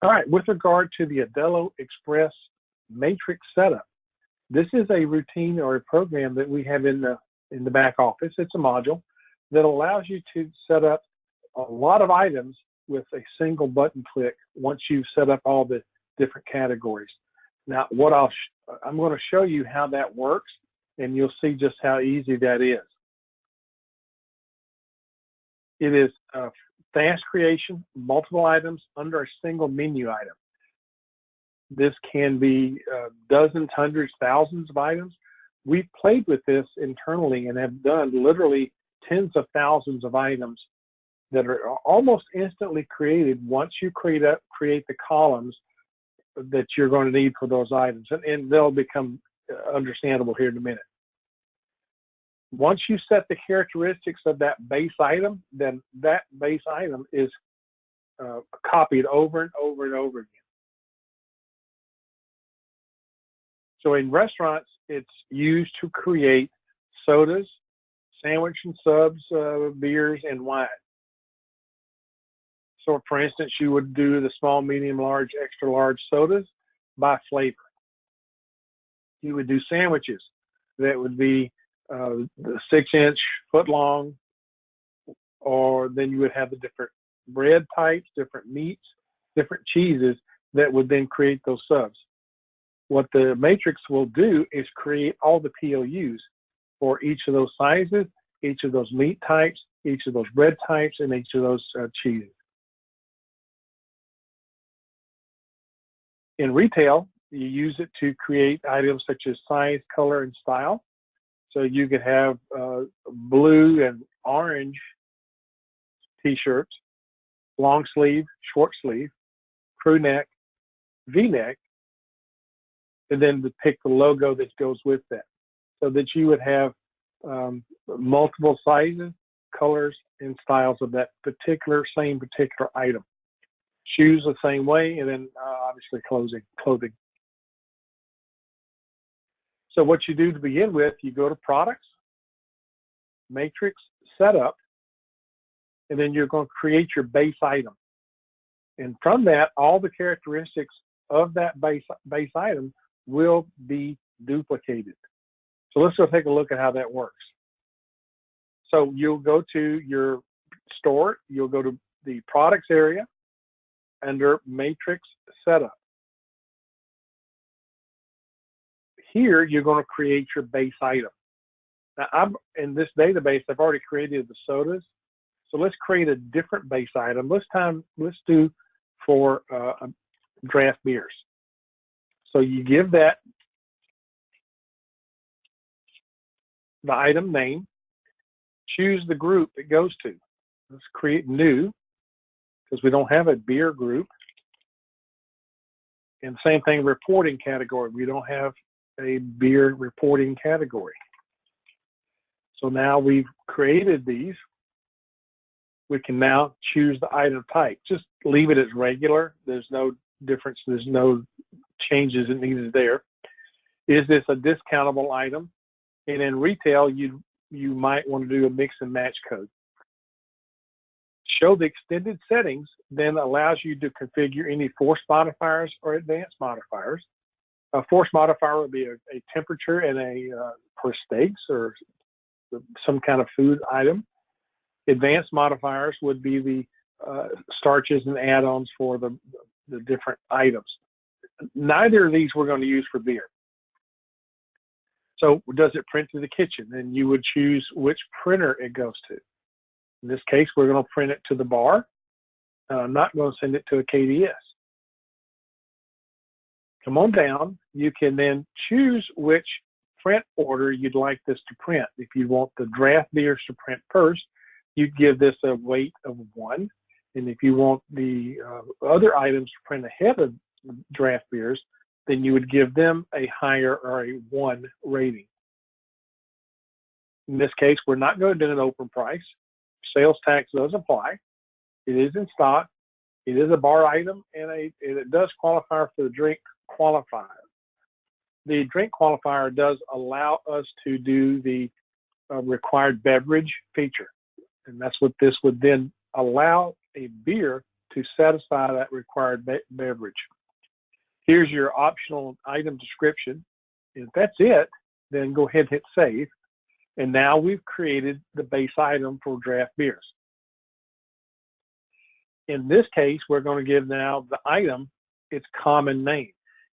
All right, with regard to the Aldelo Express matrix setup, this is a routine or a program that we have in the back office. It's a module that allows you to set up a lot of items with a single button click once you've set up all the different categories. Now, I'm going to show you how that works, and you'll see just how easy that is. It is fast creation, multiple items under a single menu item. This can be dozens, hundreds, thousands of items. We've played with this internally and have done literally tens of thousands of items that are almost instantly created once you create the columns that you're going to need for those items, and they'll become understandable here in a minute. Once you set the characteristics of that base item, then that base item is copied over and over and over again. So in restaurants, it's used to create sodas, sandwich and subs, beers, and wine. So for instance, you would do the small, medium, large, extra large sodas by flavor. You would do sandwiches that would be the 6-inch, foot-long, or then you would have the different bread types, different meats, different cheeses that would then create those subs. What the matrix will do is create all the POUs for each of those sizes, each of those meat types, each of those bread types, and each of those cheeses. In retail, you use it to create items such as size, color, and style. So you could have blue and orange t-shirts, long sleeve, short sleeve, crew neck, V-neck, and then to pick the logo that goes with that, so that you would have multiple sizes, colors, and styles of that same particular item. Shoes the same way, and then obviously clothing. So what you do to begin with, you go to Products, Matrix, Setup, and then you're going to create your base item. And from that, all the characteristics of that base item will be duplicated. So let's go take a look at how that works. So you'll go to your store, you'll go to the Products area under Matrix Setup. Here, you're going to create your base item. Now, in this database, I've already created the sodas. So let's create a different base item. Let's do for draft beers. So you give that the item name, choose the group it goes to. Let's create new, because we don't have a beer group. And same thing, reporting category. We don't have a beer reporting category. So now we've created these. We can now choose the item type. Just leave it as regular. There's no difference. There's no changes needed there. Is this a discountable item? And in retail, you might want to do a mix and match code. Show the extended settings then allows you to configure any force modifiers or advanced modifiers. A force modifier would be a temperature and for steaks or some kind of food item. Advanced modifiers would be the starches and add-ons for the different items. Neither of these we're going to use for beer. So does it print to the kitchen? And you would choose which printer it goes to. In this case, we're going to print it to the bar. I'm not going to send it to a KDS. Come on down. You can then choose which print order you'd like this to print. If you want the draft beers to print first, you'd give this a weight of 1. And if you want the other items to print ahead of draft beers, then you would give them a higher or a 1 rating. In this case, we're not going to do an open price. Sales tax does apply. It is in stock. It is a bar item, and it does qualify for the drink qualifier. The drink qualifier does allow us to do the required beverage feature, and that's what this would then allow a beer to satisfy that required beverage. Here's your optional item description. If that's it, then go ahead and hit save. And now we've created the base item for draft beers. In this case, we're going to give now the item its common name.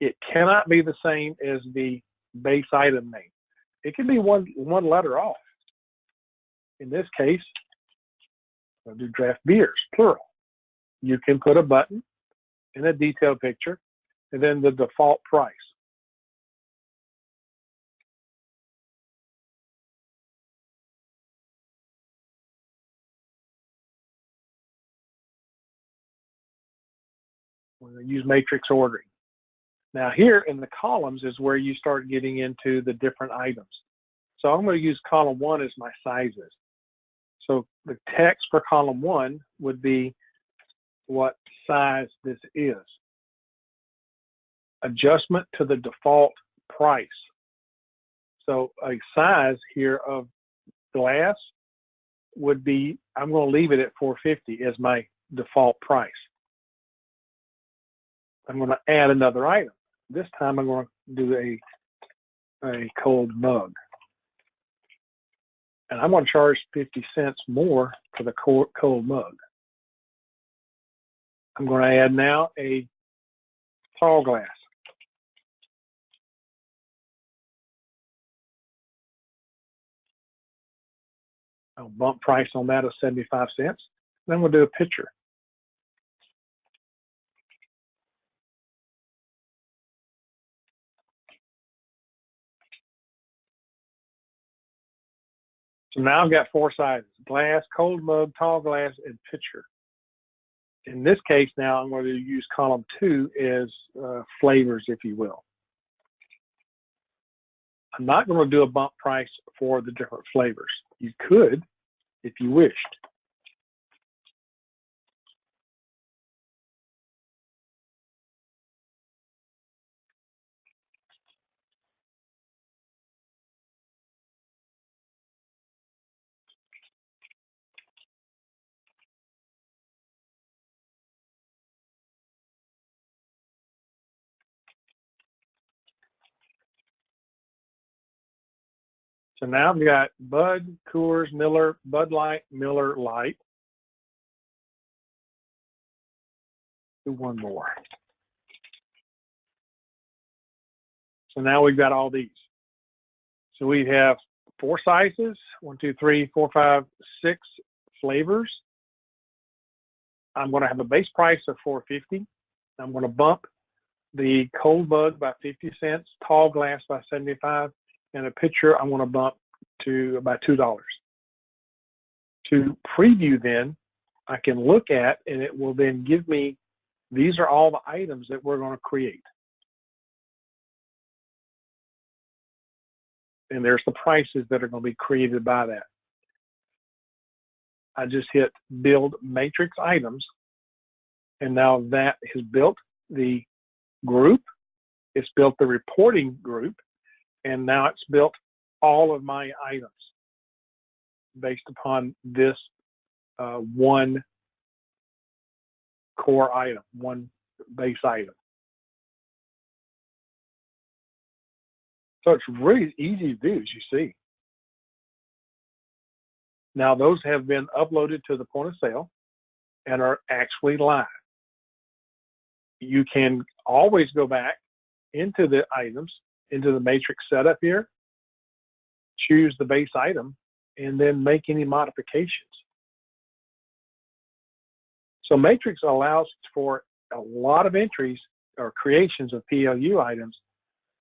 It cannot be the same as the base item name. It can be one letter off. In this case, I'll do draft beers, plural. You can put a button and a detailed picture, and then the default price. We're going to use matrix ordering. Now here in the columns is where you start getting into the different items. So I'm going to use column 1 as my sizes. So the text for column 1 would be what size this is. Adjustment to the default price. So a size here of glass would be, I'm going to leave it at $4.50 as my default price. I'm going to add another item. This time I'm going to do a cold mug. And I'm going to charge 50 cents more for the cold mug. I'm going to add now a tall glass. I'll bump price on that of 75 cents. Then we'll do a pitcher. So now I've got 4 sizes: glass, cold mug, tall glass, and pitcher. In this case now I'm going to use column 2 as flavors, if you will. I'm not going to do a bump price for the different flavors. You could if you wished. So now I've got Bud, Coors, Miller, Bud Light, Miller Light. Do one more. So now we've got all these. So we have 4 sizes, 1, 2, 3, 4, 5, 6 flavors. I'm going to have a base price of $4.50. I'm going to bump the cold mug by 50 cents, tall glass by 75, and a pitcher I'm going to bump to about $2. To preview then, I can look at, and it will then give me, these are all the items that we're going to create. And there's the prices that are going to be created by that. I just hit build matrix items, and now that has built the group, it's built the reporting group, and now it's built all of my items based upon this one core item, one base item. So it's really easy to do, as you see. Now those have been uploaded to the point of sale and are actually live. You can always go back into the items, into the matrix setup here, choose the base item, and then make any modifications. So matrix allows for a lot of entries or creations of PLU items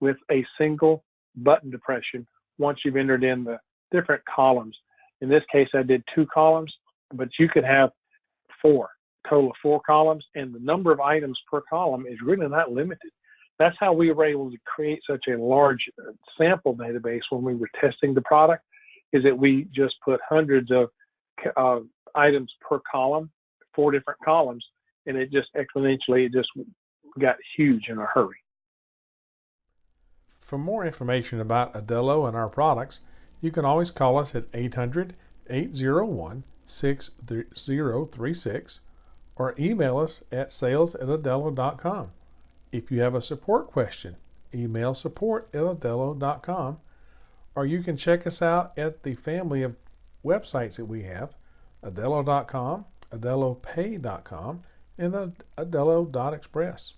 with a single button depression once you've entered in the different columns. In this case, I did 2 columns, but you could have 4, total of 4 columns, and the number of items per column is really not limited. That's how we were able to create such a large sample database when we were testing the product, is that we just put hundreds of items per column, 4 different columns, and it just exponentially, it just got huge in a hurry. For more information about Aldelo and our products, you can always call us at 800-801-6036 or email us at sales@aldelo.com. If you have a support question, email support@aldelo.com, or you can check us out at the family of websites that we have: Aldelo.com, AldeloPay.com, and the Aldelo Express.